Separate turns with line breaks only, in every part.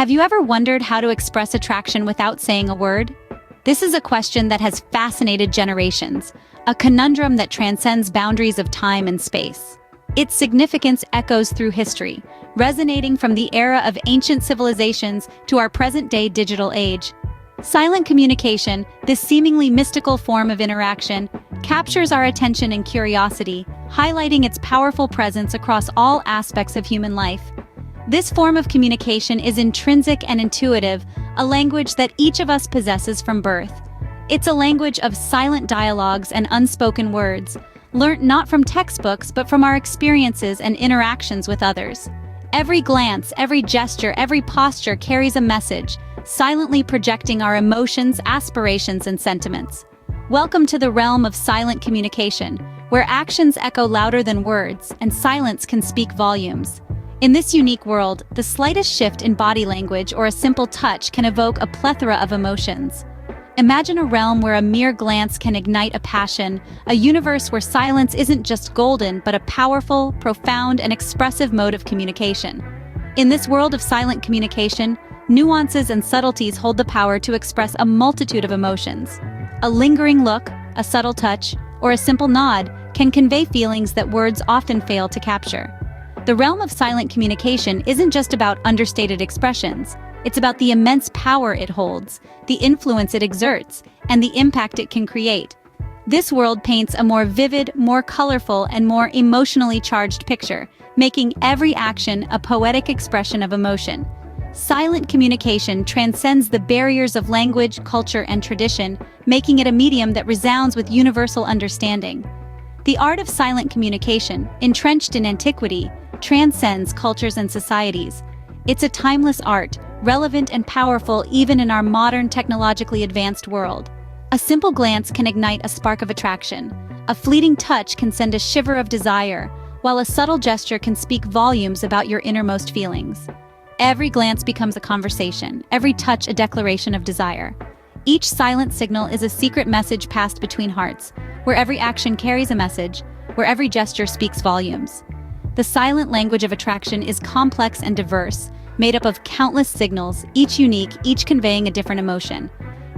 Have you ever wondered how to express attraction without saying a word? This is a question that has fascinated generations, a conundrum that transcends boundaries of time and space. Its significance echoes through history, resonating from the era of ancient civilizations to our present-day digital age. Silent communication, this seemingly mystical form of interaction, captures our attention and curiosity, highlighting its powerful presence across all aspects of human life. This form of communication is intrinsic and intuitive, a language that each of us possesses from birth. It's a language of silent dialogues and unspoken words, learnt not from textbooks but from our experiences and interactions with others. Every glance, every gesture, every posture carries a message, silently projecting our emotions, aspirations, and sentiments. Welcome to the realm of silent communication, where actions echo louder than words and silence can speak volumes. In this unique world, the slightest shift in body language or a simple touch can evoke a plethora of emotions. Imagine a realm where a mere glance can ignite a passion, a universe where silence isn't just golden but a powerful, profound, and expressive mode of communication. In this world of silent communication, nuances and subtleties hold the power to express a multitude of emotions. A lingering look, a subtle touch, or a simple nod can convey feelings that words often fail to capture. The realm of silent communication isn't just about understated expressions. It's about the immense power it holds, the influence it exerts, and the impact it can create. This world paints a more vivid, more colorful, and more emotionally charged picture, making every action a poetic expression of emotion. Silent communication transcends the barriers of language, culture, and tradition, making it a medium that resounds with universal understanding. The art of silent communication, entrenched in antiquity, transcends cultures and societies. It's a timeless art, relevant and powerful even in our modern, technologically advanced world. A simple glance can ignite a spark of attraction. A fleeting touch can send a shiver of desire, while a subtle gesture can speak volumes about your innermost feelings. Every glance becomes a conversation, every touch a declaration of desire. Each silent signal is a secret message passed between hearts, where every action carries a message, where every gesture speaks volumes. The silent language of attraction is complex and diverse, made up of countless signals, each unique, each conveying a different emotion.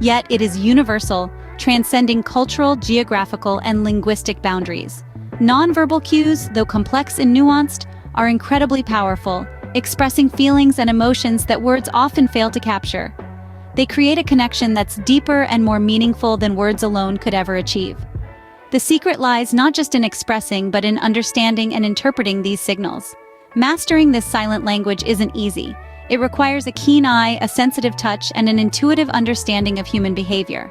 Yet it is universal, transcending cultural, geographical, and linguistic boundaries. Nonverbal cues, though complex and nuanced, are incredibly powerful, expressing feelings and emotions that words often fail to capture. They create a connection that's deeper and more meaningful than words alone could ever achieve. The secret lies not just in expressing but in understanding and interpreting these signals. Mastering this silent language isn't easy. It requires a keen eye, a sensitive touch, and an intuitive understanding of human behavior.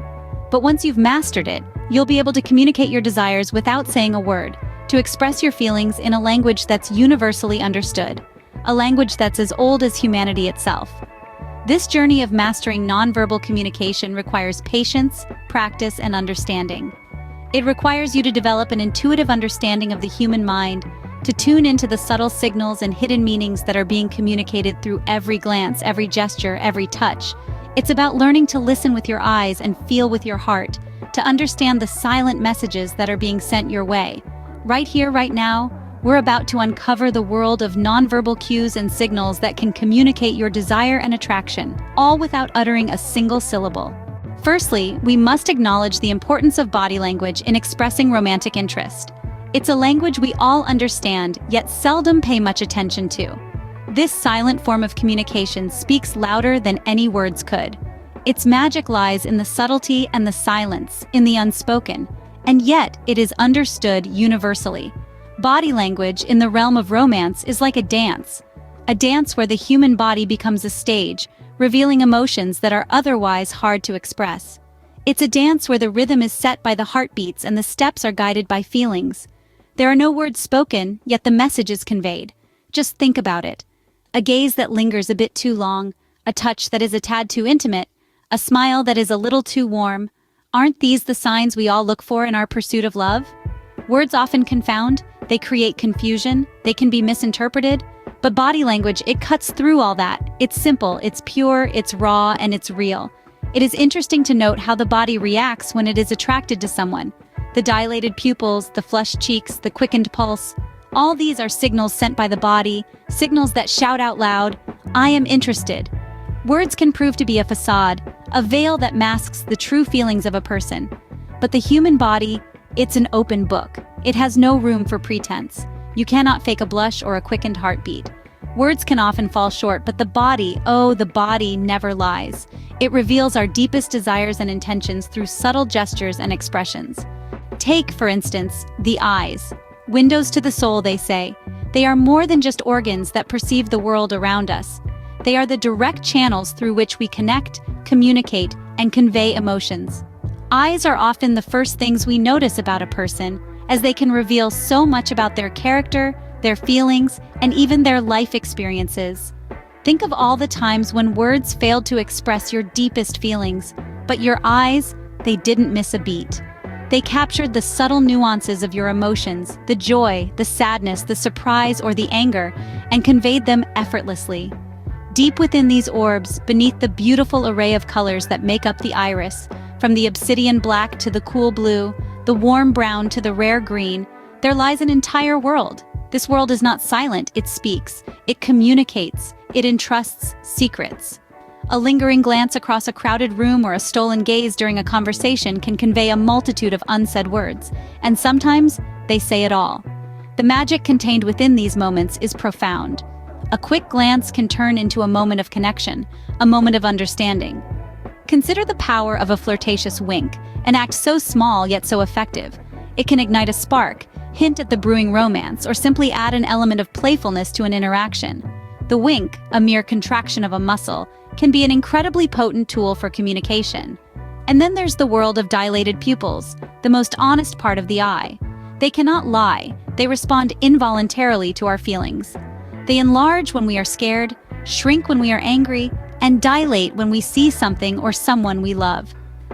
But once you've mastered it, you'll be able to communicate your desires without saying a word, to express your feelings in a language that's universally understood, a language that's as old as humanity itself. This journey of mastering nonverbal communication requires patience, practice, and understanding. It requires you to develop an intuitive understanding of the human mind, to tune into the subtle signals and hidden meanings that are being communicated through every glance, every gesture, every touch. It's about learning to listen with your eyes and feel with your heart, to understand the silent messages that are being sent your way. Right here, right now, we're about to uncover the world of nonverbal cues and signals that can communicate your desire and attraction, all without uttering a single syllable. Firstly, we must acknowledge the importance of body language in expressing romantic interest. It's a language we all understand, yet seldom pay much attention to. This silent form of communication speaks louder than any words could. Its magic lies in the subtlety and the silence, in the unspoken, and yet it is understood universally. Body language in the realm of romance is like a dance where the human body becomes a stage, revealing emotions that are otherwise hard to express. It's a dance where the rhythm is set by the heartbeats and the steps are guided by feelings. There are no words spoken, yet the message is conveyed. Just think about it. A gaze that lingers a bit too long, a touch that is a tad too intimate, a smile that is a little too warm. Aren't these the signs we all look for in our pursuit of love? Words often confound, they create confusion, they can be misinterpreted, but body language, it cuts through all that. It's simple, it's pure, it's raw, and it's real. It is interesting to note how the body reacts when it is attracted to someone. The dilated pupils, the flushed cheeks, the quickened pulse, all these are signals sent by the body, signals that shout out loud, "I am interested." Words can prove to be a facade, a veil that masks the true feelings of a person. But the human body, it's an open book. It has no room for pretense. You cannot fake a blush or a quickened heartbeat. Words can often fall short, but the body, oh, the body never lies. It reveals our deepest desires and intentions through subtle gestures and expressions. Take, for instance, the eyes. Windows to the soul, they say. They are more than just organs that perceive the world around us. They are the direct channels through which we connect, communicate, and convey emotions. Eyes are often the first things we notice about a person, as they can reveal so much about their character, their feelings, and even their life experiences. Think of all the times when words failed to express your deepest feelings, but your eyes, they didn't miss a beat. They captured the subtle nuances of your emotions, the joy, the sadness, the surprise, or the anger, and conveyed them effortlessly. Deep within these orbs, beneath the beautiful array of colors that make up the iris, from the obsidian black to the cool blue, the warm brown to the rare green, there lies an entire world. This world is not silent, it speaks, it communicates, it entrusts secrets. A lingering glance across a crowded room or a stolen gaze during a conversation can convey a multitude of unsaid words, and sometimes they say it all. The magic contained within these moments is profound. A quick glance can turn into a moment of connection, a moment of understanding. Consider the power of a flirtatious wink, an act so small yet so effective. It can ignite a spark, hint at the brewing romance, or simply add an element of playfulness to an interaction. The wink, a mere contraction of a muscle, can be an incredibly potent tool for communication. And then there's the world of dilated pupils, the most honest part of the eye. They cannot lie, they respond involuntarily to our feelings. They enlarge when we are scared, shrink when we are angry, and dilate when we see something or someone we love.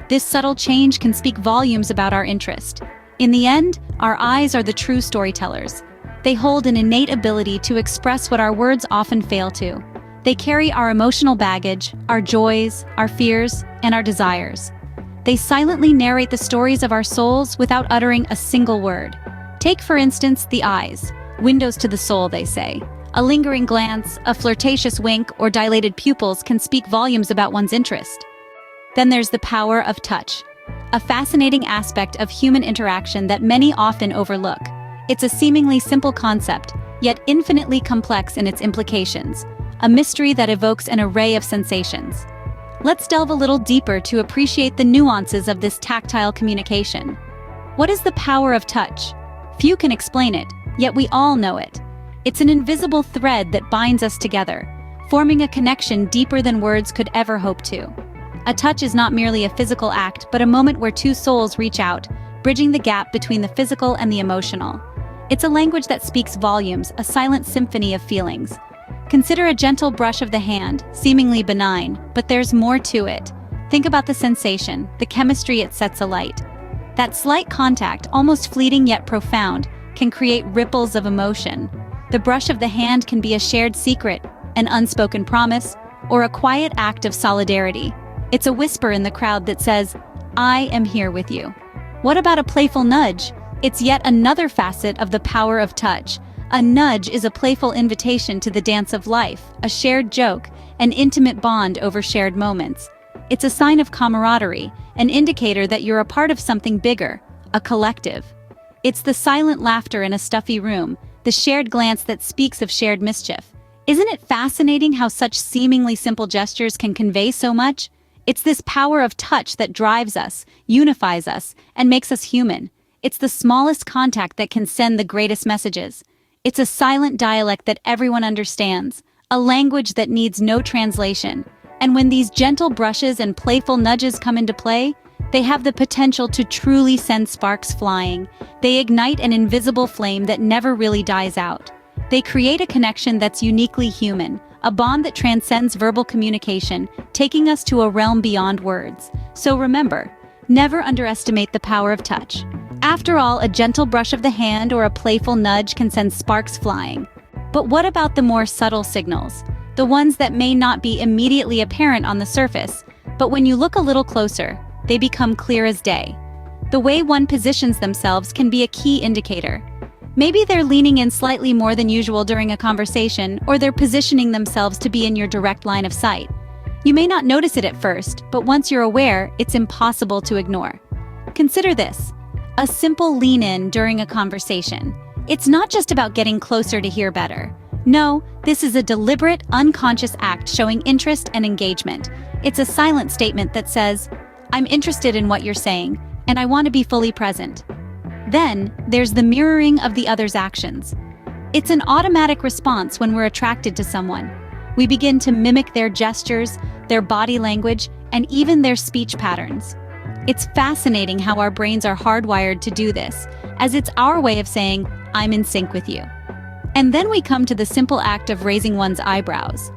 This subtle change can speak volumes about our interest. In the end, our eyes are the true storytellers. They hold an innate ability to express what our words often fail to. They carry our emotional baggage, our joys, our fears, and our desires. They silently narrate the stories of our souls without uttering a single word. Take, for instance, the eyes. Windows to the soul, they say. A lingering glance, a flirtatious wink, or dilated pupils can speak volumes about one's interest. Then there's the power of touch, a fascinating aspect of human interaction that many often overlook. It's a seemingly simple concept, yet infinitely complex in its implications, a mystery that evokes an array of sensations. Let's delve a little deeper to appreciate the nuances of this tactile communication. What is the power of touch? Few can explain it, yet we all know it. It's an invisible thread that binds us together, forming a connection deeper than words could ever hope to. A touch is not merely a physical act, but a moment where two souls reach out, bridging the gap between the physical and the emotional. It's a language that speaks volumes, a silent symphony of feelings. Consider a gentle brush of the hand, seemingly benign, but there's more to it. Think about the sensation, the chemistry it sets alight. That slight contact, almost fleeting yet profound, can create ripples of emotion. The brush of the hand can be a shared secret, an unspoken promise, or a quiet act of solidarity. It's a whisper in the crowd that says, "I am here with you." What about a playful nudge? It's yet another facet of the power of touch. A nudge is a playful invitation to the dance of life, a shared joke, an intimate bond over shared moments. It's a sign of camaraderie, an indicator that you're a part of something bigger, a collective. It's the silent laughter in a stuffy room, the shared glance that speaks of shared mischief. Isn't it fascinating how such seemingly simple gestures can convey so much? It's this power of touch that drives us, unifies us, and makes us human. It's the smallest contact that can send the greatest messages. It's a silent dialect that everyone understands, a language that needs no translation. And when these gentle brushes and playful nudges come into play, they have the potential to truly send sparks flying. They ignite an invisible flame that never really dies out. They create a connection that's uniquely human, a bond that transcends verbal communication, taking us to a realm beyond words. So remember, never underestimate the power of touch. After all, a gentle brush of the hand or a playful nudge can send sparks flying. But what about the more subtle signals? The ones that may not be immediately apparent on the surface, but when you look a little closer, they become clear as day. The way one positions themselves can be a key indicator. Maybe they're leaning in slightly more than usual during a conversation, or they're positioning themselves to be in your direct line of sight. You may not notice it at first, but once you're aware, it's impossible to ignore. Consider this: a simple lean-in during a conversation. It's not just about getting closer to hear better. No, this is a deliberate, unconscious act showing interest and engagement. It's a silent statement that says, "I'm interested in what you're saying, and I want to be fully present." Then, there's the mirroring of the other's actions. It's an automatic response when we're attracted to someone. We begin to mimic their gestures, their body language, and even their speech patterns. It's fascinating how our brains are hardwired to do this, as it's our way of saying, "I'm in sync with you." And then we come to the simple act of raising one's eyebrows.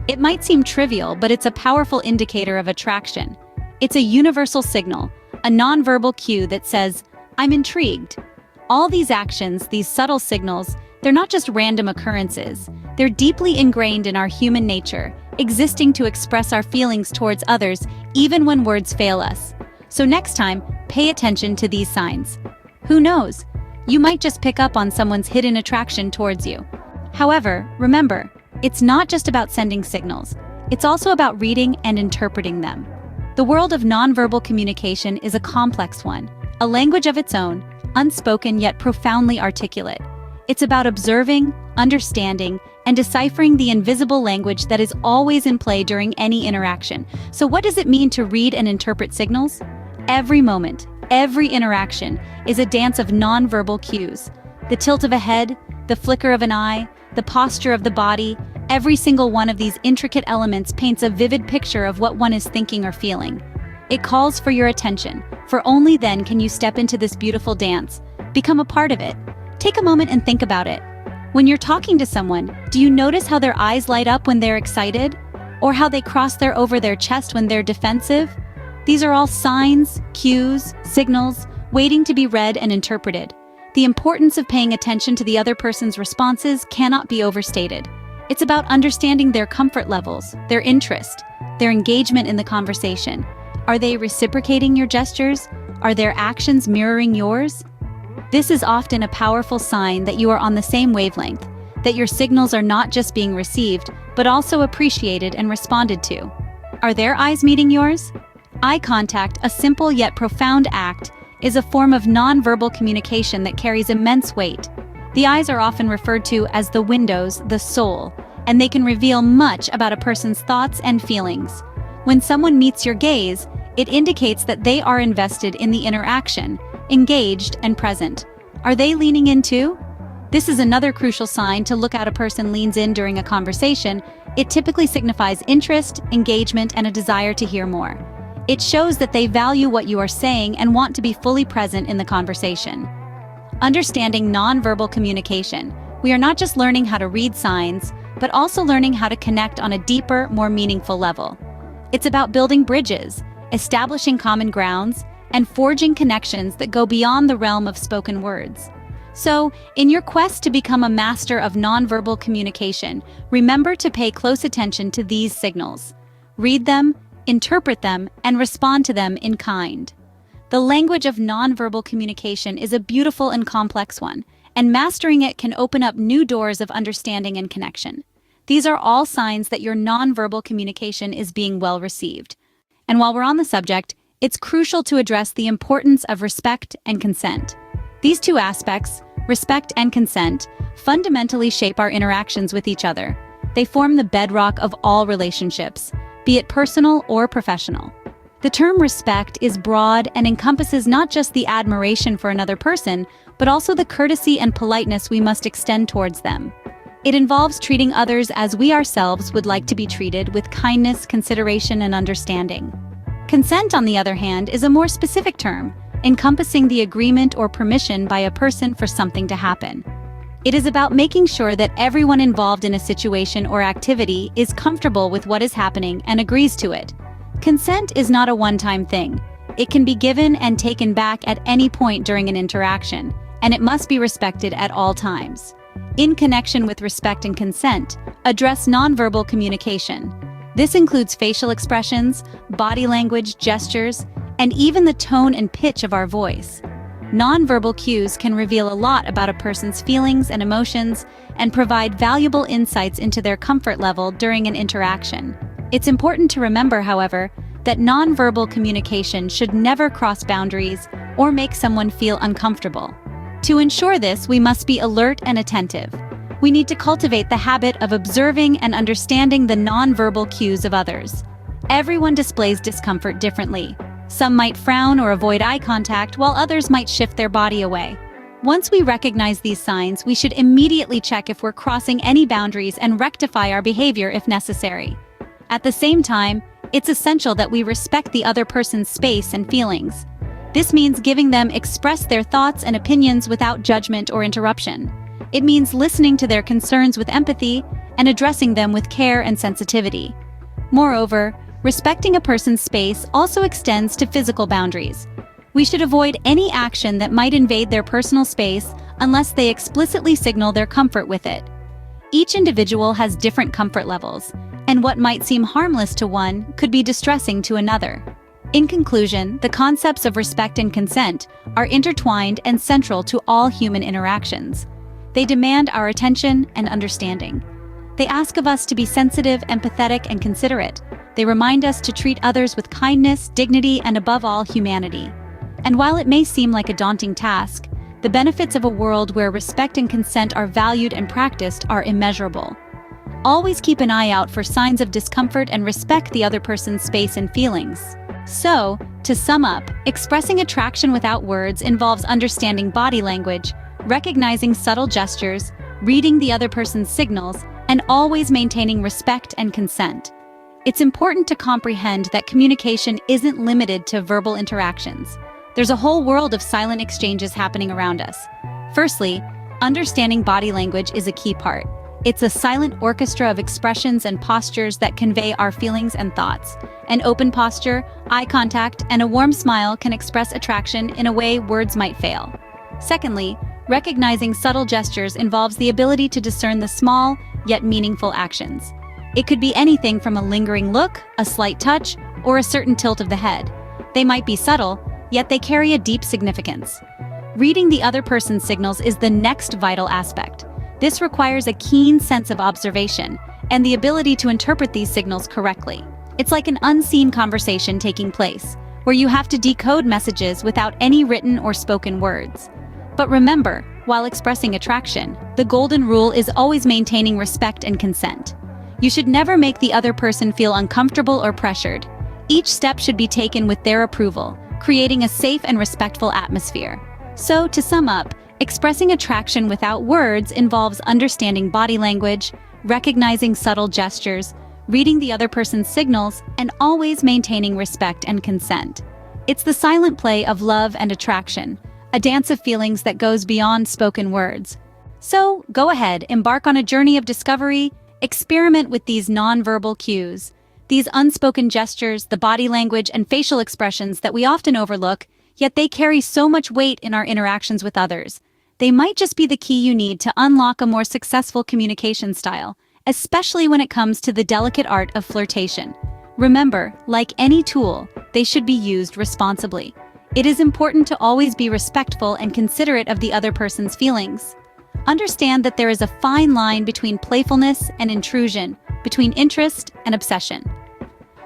It might seem trivial, but it's a powerful indicator of attraction. It's a universal signal, a nonverbal cue that says, "I'm intrigued." All these actions, these subtle signals, they're not just random occurrences. They're deeply ingrained in our human nature, existing to express our feelings towards others, even when words fail us. So next time, pay attention to these signs. Who knows? You might just pick up on someone's hidden attraction towards you. However, remember, it's not just about sending signals. It's also about reading and interpreting them. The world of nonverbal communication is a complex one, a language of its own, unspoken yet profoundly articulate. It's about observing, understanding, and deciphering the invisible language that is always in play during any interaction. So what does it mean to read and interpret signals? Every moment, every interaction is a dance of nonverbal cues. The tilt of a head, the flicker of an eye, the posture of the body, every single one of these intricate elements paints a vivid picture of what one is thinking or feeling. It calls for your attention, for only then can you step into this beautiful dance, become a part of it. Take a moment and think about it. When you're talking to someone, do you notice how their eyes light up when they're excited? Or how they cross over their chest when they're defensive? These are all signs, cues, signals, waiting to be read and interpreted. The importance of paying attention to the other person's responses cannot be overstated. It's about understanding their comfort levels, their interest, their engagement in the conversation. Are they reciprocating your gestures? Are their actions mirroring yours? This is often a powerful sign that you are on the same wavelength, that your signals are not just being received, but also appreciated and responded to. Are their eyes meeting yours? Eye contact, a simple yet profound act, is a form of nonverbal communication that carries immense weight. The eyes are often referred to as the windows, the soul, and they can reveal much about a person's thoughts and feelings. When someone meets your gaze, it indicates that they are invested in the interaction, engaged and present. Are they leaning in too? This is another crucial sign to look at. A person leans in during a conversation. It typically signifies interest, engagement, and a desire to hear more. It shows that they value what you are saying and want to be fully present in the conversation. Understanding nonverbal communication, we are not just learning how to read signs, but also learning how to connect on a deeper, more meaningful level. It's about building bridges, establishing common grounds, and forging connections that go beyond the realm of spoken words. So, in your quest to become a master of nonverbal communication, remember to pay close attention to these signals. Read them, interpret them, and respond to them in kind. The language of nonverbal communication is a beautiful and complex one, and mastering it can open up new doors of understanding and connection. These are all signs that your nonverbal communication is being well received. And while we're on the subject, it's crucial to address the importance of respect and consent. These two aspects, respect and consent, fundamentally shape our interactions with each other. They form the bedrock of all relationships, be it personal or professional. The term respect is broad and encompasses not just the admiration for another person, but also the courtesy and politeness we must extend towards them. It involves treating others as we ourselves would like to be treated, with kindness, consideration, and understanding. Consent, on the other hand, is a more specific term, encompassing the agreement or permission by a person for something to happen. It is about making sure that everyone involved in a situation or activity is comfortable with what is happening and agrees to it. Consent is not a one-time thing. It can be given and taken back at any point during an interaction, and it must be respected at all times. In connection with respect and consent, address nonverbal communication. This includes facial expressions, body language, gestures, and even the tone and pitch of our voice. Nonverbal cues can reveal a lot about a person's feelings and emotions and provide valuable insights into their comfort level during an interaction. It's important to remember, however, that nonverbal communication should never cross boundaries or make someone feel uncomfortable. To ensure this, we must be alert and attentive. We need to cultivate the habit of observing and understanding the nonverbal cues of others. Everyone displays discomfort differently. Some might frown or avoid eye contact, while others might shift their body away. Once we recognize these signs, we should immediately check if we're crossing any boundaries and rectify our behavior if necessary. At the same time, it's essential that we respect the other person's space and feelings. This means giving them express their thoughts and opinions without judgment or interruption. It means listening to their concerns with empathy and addressing them with care and sensitivity. Moreover, respecting a person's space also extends to physical boundaries. We should avoid any action that might invade their personal space unless they explicitly signal their comfort with it. Each individual has different comfort levels, and what might seem harmless to one could be distressing to another. In conclusion, the concepts of respect and consent are intertwined and central to all human interactions. They demand our attention and understanding. They ask of us to be sensitive, empathetic, and considerate. They remind us to treat others with kindness, dignity, and above all, humanity. And while it may seem like a daunting task, the benefits of a world where respect and consent are valued and practiced are immeasurable. Always keep an eye out for signs of discomfort and respect the other person's space and feelings. So, to sum up, expressing attraction without words involves understanding body language, recognizing subtle gestures, reading the other person's signals, and always maintaining respect and consent. It's important to comprehend that communication isn't limited to verbal interactions. There's a whole world of silent exchanges happening around us. Firstly, understanding body language is a key part. It's a silent orchestra of expressions and postures that convey our feelings and thoughts. An open posture, eye contact, and a warm smile can express attraction in a way words might fail. Secondly, recognizing subtle gestures involves the ability to discern the small, yet meaningful actions. It could be anything from a lingering look, a slight touch, or a certain tilt of the head. They might be subtle, yet they carry a deep significance. Reading the other person's signals is the next vital aspect. This requires a keen sense of observation and the ability to interpret these signals correctly. It's like an unseen conversation taking place, where you have to decode messages without any written or spoken words. But remember, while expressing attraction, the golden rule is always maintaining respect and consent. You should never make the other person feel uncomfortable or pressured. Each step should be taken with their approval, creating a safe and respectful atmosphere. So, to sum up, expressing attraction without words involves understanding body language, recognizing subtle gestures, reading the other person's signals, and always maintaining respect and consent. It's the silent play of love and attraction, a dance of feelings that goes beyond spoken words. So, go ahead, embark on a journey of discovery, experiment with these nonverbal cues, these unspoken gestures, the body language and facial expressions that we often overlook, yet they carry so much weight in our interactions with others. They might just be the key you need to unlock a more successful communication style, especially when it comes to the delicate art of flirtation. Remember, like any tool, they should be used responsibly. It is important to always be respectful and considerate of the other person's feelings. Understand that there is a fine line between playfulness and intrusion, between interest and obsession.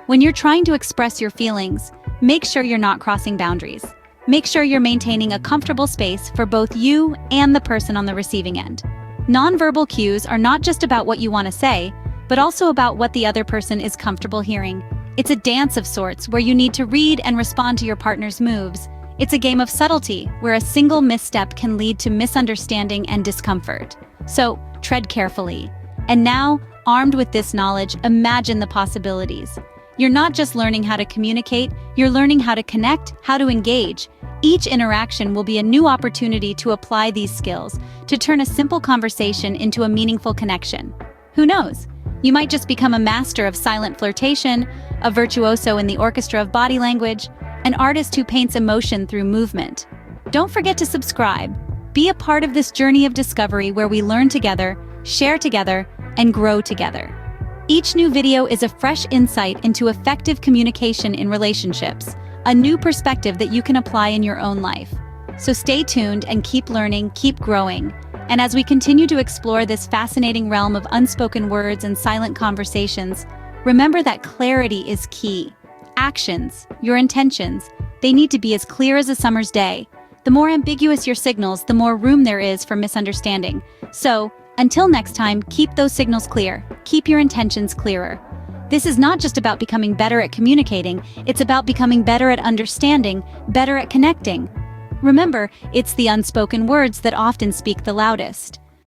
When you're trying to express your feelings, make sure you're not crossing boundaries. Make sure you're maintaining a comfortable space for both you and the person on the receiving end. Nonverbal cues are not just about what you want to say, but also about what the other person is comfortable hearing. It's a dance of sorts where you need to read and respond to your partner's moves. It's a game of subtlety where a single misstep can lead to misunderstanding and discomfort. So, tread carefully. And now, armed with this knowledge, imagine the possibilities. You're not just learning how to communicate, you're learning how to connect, how to engage. Each interaction will be a new opportunity to apply these skills, to turn a simple conversation into a meaningful connection. Who knows? You might just become a master of silent flirtation, a virtuoso in the orchestra of body language, an artist who paints emotion through movement. Don't forget to subscribe. Be a part of this journey of discovery where we learn together, share together, and grow together. Each new video is a fresh insight into effective communication in relationships, a new perspective that you can apply in your own life. So stay tuned and keep learning, keep growing. And as we continue to explore this fascinating realm of unspoken words and silent conversations, Remember that clarity is key. Actions, your intentions, they need to be as clear as a summer's day. The more ambiguous your signals, the more room there is for misunderstanding. So, until next time, keep those signals clear. Keep your intentions clearer. This is not just about becoming better at communicating, it's about becoming better at understanding, better at connecting. Remember, it's the unspoken words that often speak the loudest.